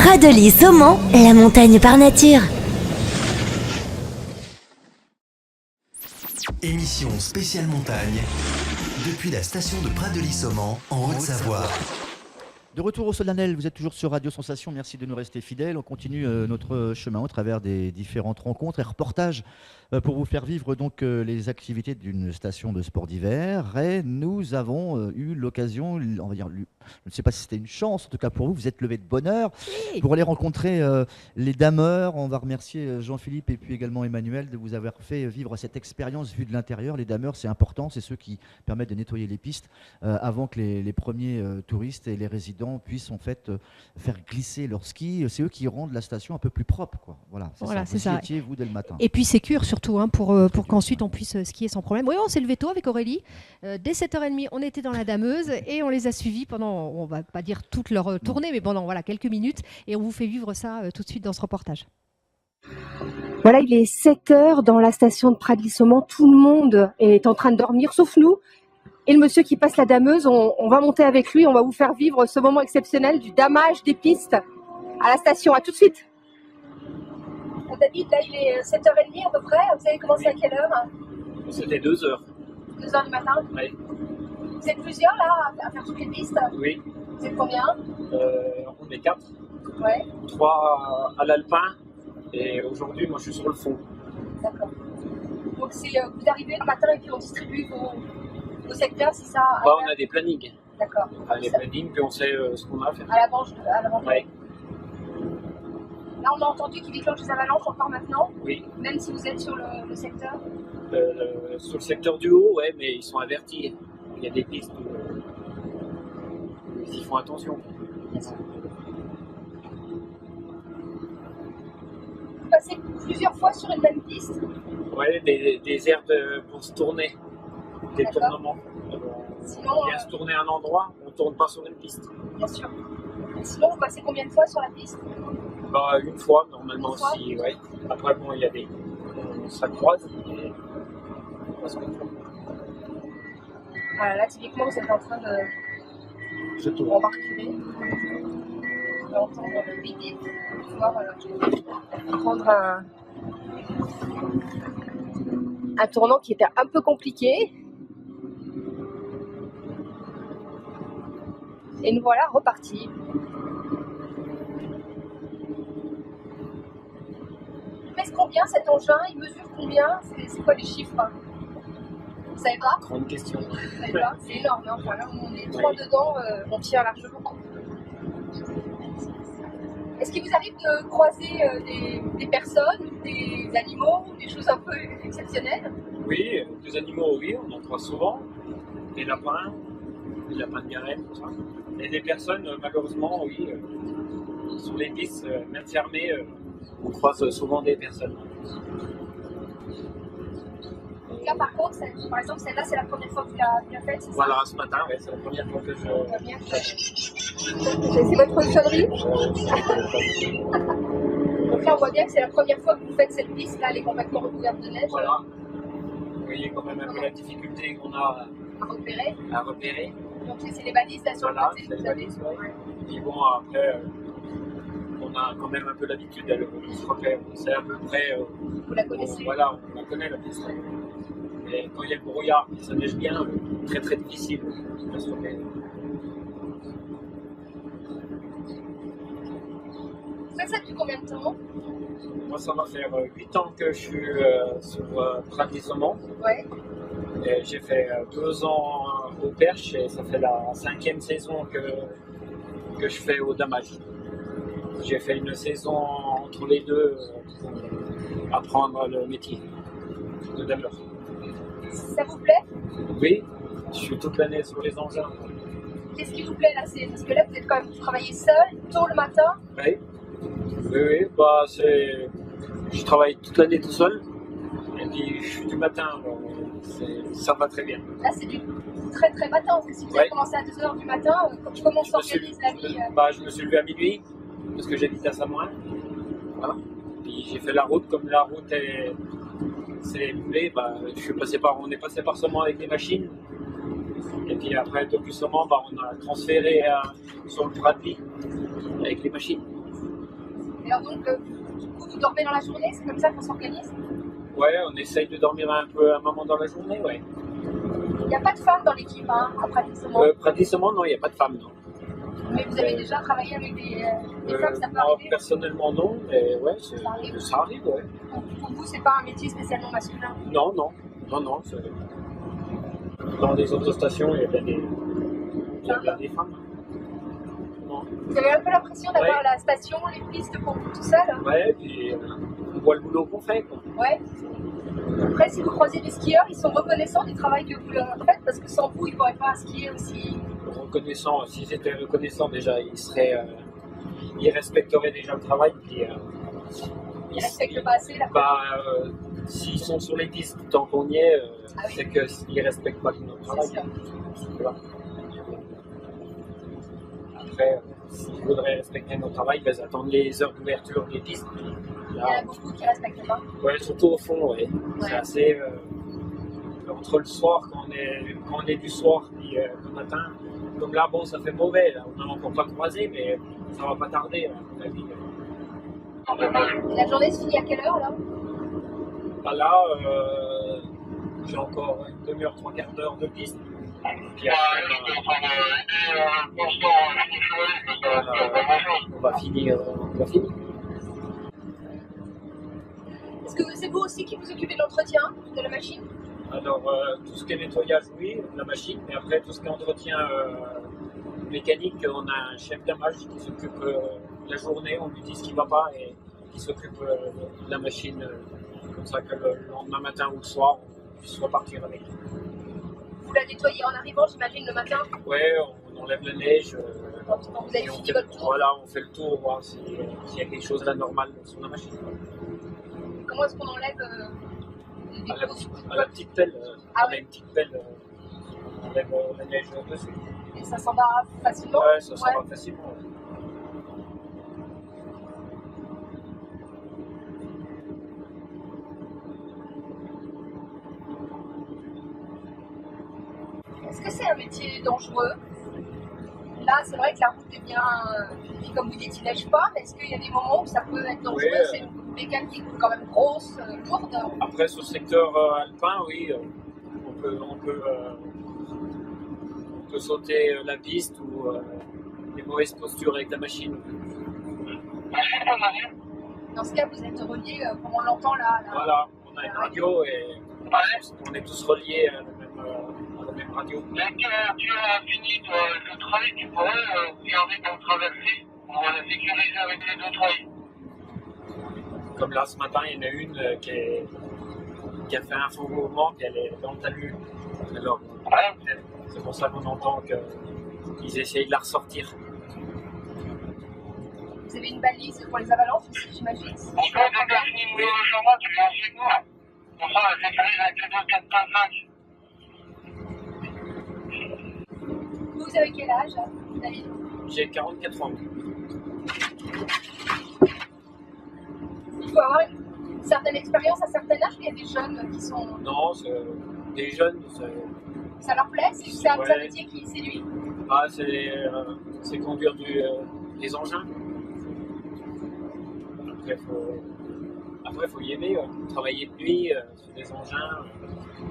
Pradely Saumon, la montagne par nature. Émission spéciale montagne, depuis la station de Pradely Saumon, en Haute-Savoie. De retour au solennel, vous êtes toujours sur Radio Sensation, merci de nous rester fidèles. On continue notre chemin au travers des différentes rencontres et reportages pour vous faire vivre donc les activités d'une station de sport d'hiver. Et nous avons eu l'occasion, on va dire, je ne sais pas si c'était une chance, en tout cas pour vous, vous êtes levé de bonne heure pour aller rencontrer les dameurs. On va remercier Jean-Philippe et puis également Emmanuel de vous avoir fait vivre cette expérience vue de l'intérieur. Les dameurs, c'est important, c'est ceux qui permettent de nettoyer les pistes avant que les premiers touristes et les résidents puissent en fait faire glisser leur ski. C'est eux qui rendent la station un peu plus propre, quoi. Voilà, c'est ça. Vous y étiez, vous, dès le matin. Et puis sécure surtout, hein, pour qu'ensuite on puisse skier sans problème. Oui, on s'est levé tôt avec Aurélie. Dès 7h30, on était dans la dameuse et on les a suivis pendant, on va pas dire toute leur tournée, mais pendant quelques minutes. Et on vous fait vivre ça tout de suite dans ce reportage. Voilà, il est 7h dans la station de Pradely Saumon. Tout le monde est en train de dormir, sauf nous. Et le monsieur qui passe la dameuse, on va monter avec lui, on va vous faire vivre ce moment exceptionnel du damage des pistes à la station. À tout de suite. David, là il est 7h30 à peu près. Vous avez commencé à quelle heure? C'était 2h. 2h du matin? Oui. Vous êtes plusieurs là à faire toutes les pistes? Oui. Vous êtes combien? On est 4. Ouais. 3 à l'alpin et aujourd'hui moi je suis sur le fond. D'accord. Donc vous arrivez le matin et puis on distribue vos secteurs, c'est ça? On a des plannings. D'accord. On a des plannings puis on sait ce qu'on a à faire. À l'avance. Oui. Là, on a entendu qu'il déclenche des avalanches encore maintenant. Oui. Même si vous êtes sur le secteur. Sur le secteur du haut, ouais, mais ils sont avertis. Il y a des pistes où ils y font attention. Bien sûr. Vous passez plusieurs fois sur une même piste? Ouais, des aires pour se tourner. Des tournements. Sinon, on vient se tourner à un endroit, on ne tourne pas sur une piste. Bien sûr. Et sinon, vous passez combien de fois sur la piste? Une fois, normalement aussi, ouais. Après, bon, il y a des... ça croise, et on passe une fois. Voilà, là, typiquement, vous êtes en train de... Je tourne. On va reculer. On va entendre le bip pour pouvoir prendre un tournant qui était un peu compliqué. Et nous voilà repartis. Il pèse combien cet engin? Il mesure combien? C'est quoi les chiffres? Vous savez pas? Grande question. Vous savez pas? C'est énorme, hein. Voilà, on est 3 dedans, on tient largement. Est-ce qu'il vous arrive de croiser des personnes, des animaux, des choses un peu exceptionnelles? Oui, des animaux, oui, on en croise souvent. Des lapins de Garenne, tout ça. Et des personnes, malheureusement, oui, sur les pistes, même fermées, on croise souvent des personnes. Donc là, par contre, par exemple, celle-là, c'est la première fois que vous l'avez faite, c'est ça? Voilà, ce matin, ouais, c'est la première fois que je... C'est votre sonnerie? Donc là, on voit bien que c'est la première fois que vous faites cette piste, là, elle est complètement recouverte de neige. Voilà. Vous voyez quand même un peu la difficulté qu'on a à repérer. Donc c'est les balises là sur voilà, le côté que vous avez. Ouais. Et bon, après, on a quand même un peu l'habitude d'aller se repérer. C'est à peu près... vous la connaissez? Voilà, on la connaît la piste. Et quand il y a le brouillard, ça neige bien, très très difficile de se repérer. Vous faites ça depuis combien de temps? Moi, ça va faire 8 ans que je suis sur Pradely Saumon. Ouais. J'ai fait 2 ans au Perche et ça fait la 5e saison que je fais au damage. J'ai fait une saison entre les deux pour apprendre le métier de dameur. Ça vous plaît? Oui, je suis toute l'année sur les engins. Qu'est-ce qui vous plaît là? Parce que là, vous êtes quand même travaillé seul, tôt le matin? Oui, bah je travaille toute l'année tout seul. Et puis je suis du matin, ça va très bien. Là, c'est du très très matin, parce que si vous avez commencé à 2h du matin, comment s'organise la vie? Je me suis levé à minuit, parce que j'habite à Samoin. Voilà. Puis j'ai fait la route, comme la route s'est écoulée, on est passé par Saumon avec les machines. Et puis après, depuis Saumon, on a transféré sur le Pradely avec les machines. Et alors donc, du coup, vous dormez dans la journée, c'est comme ça qu'on s'organise? Ouais, on essaye de dormir un peu un moment dans la journée, ouais. Il n'y a pas de femmes dans l'équipe, hein, à Pradisomont. Pratiquement, non, il n'y a pas de femmes, non. Mais vous avez déjà travaillé avec des femmes, ça peut Moi, arriver? personnellement, non, mais ouais, arrive. ça arrive, ouais. Pour vous, c'est pas un métier spécialement masculin? Non. Dans les autres stations, il y a bien des femmes. Non. Vous avez un peu l'impression d'avoir Ouais. la station, les pistes pour vous tout seul? Ouais, puis on voit le boulot qu'on fait, quoi. Ouais. Après, si vous croisez des skieurs, ils sont reconnaissants du travail que vous leur faites parce que sans vous, ils ne pourraient pas skier aussi. Reconnaissant, s'ils étaient reconnaissants déjà, ils respecteraient déjà le travail, puis Ils ne respectent pas assez la s'ils sont sur les pistes tant qu'on y est, Ah oui. c'est qu'ils ne respectent pas notre c'est travail. sûr. Voilà. Après, s'ils voudraient respecter notre travail, ils attendent les heures d'ouverture des pistes. Il y en a beaucoup qui ne respectent pas. Ouais, surtout au fond, ouais. C'est Ouais. assez. Entre le soir, quand on est du soir, puis le matin, comme là, bon, ça fait mauvais, là. On n'a encore pas croisé, mais ça va pas tarder, à mon avis. Et la journée se finit à quelle heure là? Bah là, j'ai encore une demi-heure, trois quarts d'heure de piste. Puis après, on va finir. Est-ce que c'est vous aussi qui vous occupez de l'entretien de la machine? Alors, tout ce qui est nettoyage, oui, de la machine, mais après, tout ce qui est entretien mécanique, on a un chef d'amage qui s'occupe la journée, on lui dit ce qui ne va pas et qui s'occupe de la machine, comme ça que le lendemain matin ou le soir, on puisse repartir avec. Vous la nettoyez en arrivant, j'imagine, le matin, Ouais, on enlève la neige. quand vous avez et on fini fait- votre tour. Voilà, on fait le tour, voir s'il y a quelque chose d'anormal sur la machine. Comment est-ce qu'on enlève les À la, grosses à la petite pelle, Ah on a oui. une petite pelle, on enlève la neige dessus. et ça s'en va facilement? Ouais, ça Ouais. va facilement. Ouais. Est-ce que c'est un métier dangereux? Là, c'est vrai que la route est bien. Puis comme vous dites, il neige pas, mais est-ce qu'il y a des moments où ça peut être dangereux? Oui, C'est une mécanique quand même grosse, lourde. Après, sur le secteur alpin, oui, on peut sauter la piste ou les mauvaises postures avec la machine. Dans ce cas, vous êtes reliés, comme on l'entend là. Voilà, on a une radio et on est tous reliés à la même radio. Dès que tu as fini le travail, tu pourrais regarder ton traversée pour la sécuriser avec les deux trails. Comme là, ce matin, il y en a une qui a fait un faux mouvement, puis elle est dans le talus. Alors, c'est pour ça qu'on entend qu'ils essayent de la ressortir. Vous avez une balise pour les avalanches aussi, j'imagine. On peut déterminer le chemin, tu viens chez nous. Comme ça, la sécurise avec les deux 4.5. Vous avez quel âge, David? J'ai 44 ans. Il faut avoir une certaine expérience à un certain âge, il y a des jeunes qui sont. Non, des jeunes, Ça leur plaît? C'est un Ouais. métier qui séduit? c'est conduire des engins. Après, faut y aimer. Travailler de nuit sur des engins.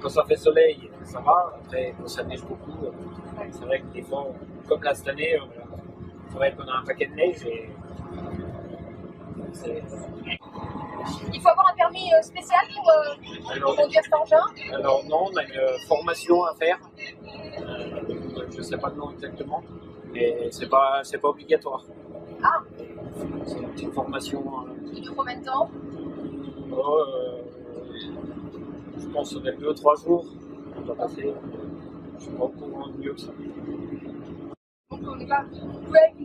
Quand ça fait soleil, ça va. Après, quand ça neige beaucoup, c'est vrai que des fois, comme là cette année, c'est vrai qu'on a un paquet de neige et Il faut avoir un permis spécial pour conduire cet engin? Alors non, on a une formation à faire. Je ne sais pas le nom exactement, mais c'est pas obligatoire. Ah, C'est une petite formation. il dure combien de temps? Je pense que ça va être 2 ou 3 jours. On va passer. Je suis pas au courant de mieux que ça. Donc on n'est pas. Vous pouvez avec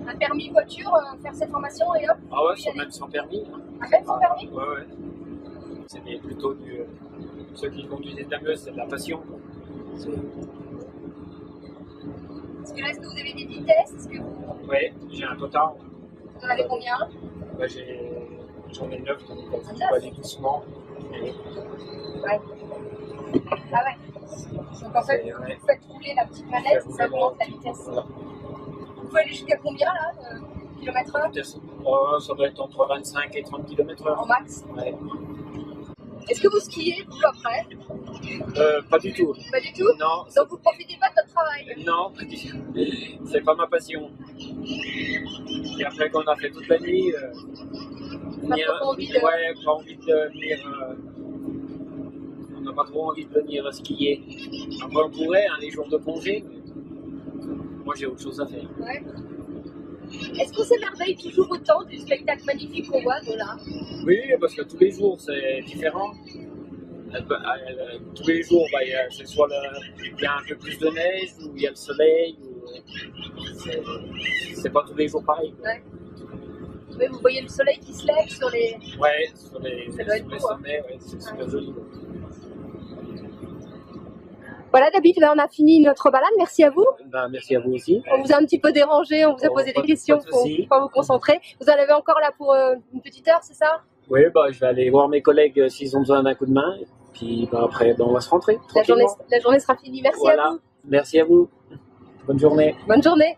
un permis voiture faire cette formation et hop? Ah ouais, Oui, même sans permis. Hein. Ah, même sans permis? Ouais. C'est plutôt ceux qui conduisent des dameuses, c'est de la passion. Quoi. Est-ce que là, est-ce que vous avez des vitesses? Est-ce que vous Ouais, j'ai un total. en avez combien? Bah, j'en ai 9, donc je Ah, peux aller doucement. Et Ouais. Ah ouais. Donc en fait, Ouais. vous faites rouler la petite manette, ça augmente la vitesse. Voilà. Vous pouvez aller jusqu'à combien là? km/h Ça doit être entre 25 et 30 en km/h. max. Ouais. Est-ce que vous skiez, vous, après? Pas du tout. Pas du tout? Non, Donc vous profitez pas de votre travail? non, c'est pas ma passion. Et après qu'on a fait toute la nuit, Pas trop envie de- ouais, pas envie de venir. On n'a pas trop envie de venir skier. Après on pourrait, hein, les jours de congé. Mais moi j'ai autre chose à faire. Ouais. Est-ce qu'on s'émerveille toujours autant du spectacle magnifique qu'on voit, nous, là? Oui, parce que tous les jours c'est différent. Tous les jours, c'est soit il y a un peu plus de neige, ou il y a le soleil, ou c'est pas tous les jours pareil. Ouais. Oui, vous voyez le soleil qui se lève sur les... Ouais, sur les, Ça doit être sur les beau, hein. sommets, ouais, c'est super joli. Voilà, David, là, on a fini notre balade. Merci à vous. Ben, merci à vous aussi. On vous a un petit peu dérangé, on vous a Oh, posé pas des de- questions pas de pour souci. pas vous concentrer. Vous en avez encore là pour une petite heure, c'est ça? Oui, je vais aller voir mes collègues s'ils ont besoin d'un coup de main. Et puis après, on va se rentrer. La journée tranquillement. sera finie. Merci Voilà. à vous. Merci à vous. Bonne journée. Bonne journée.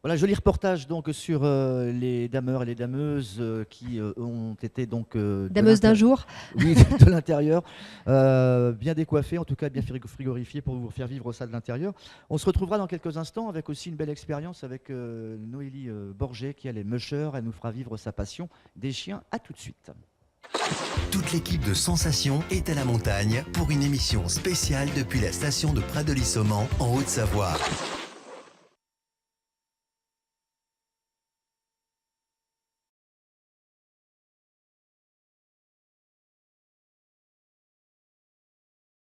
Voilà, joli reportage donc sur les dameurs et les dameuses qui ont été donc Dameuse d'un jour. Oui, de l'intérieur, bien décoiffés, en tout cas bien frigorifiés pour vous faire vivre ça de l'intérieur. On se retrouvera dans quelques instants avec aussi une belle expérience avec Noélie Borget qui elle est musher, elle nous fera vivre sa passion des chiens. À tout de suite. Toute l'équipe de Sensation est à la montagne pour une émission spéciale depuis la station de Pradely-Saumon en Haute-Savoie.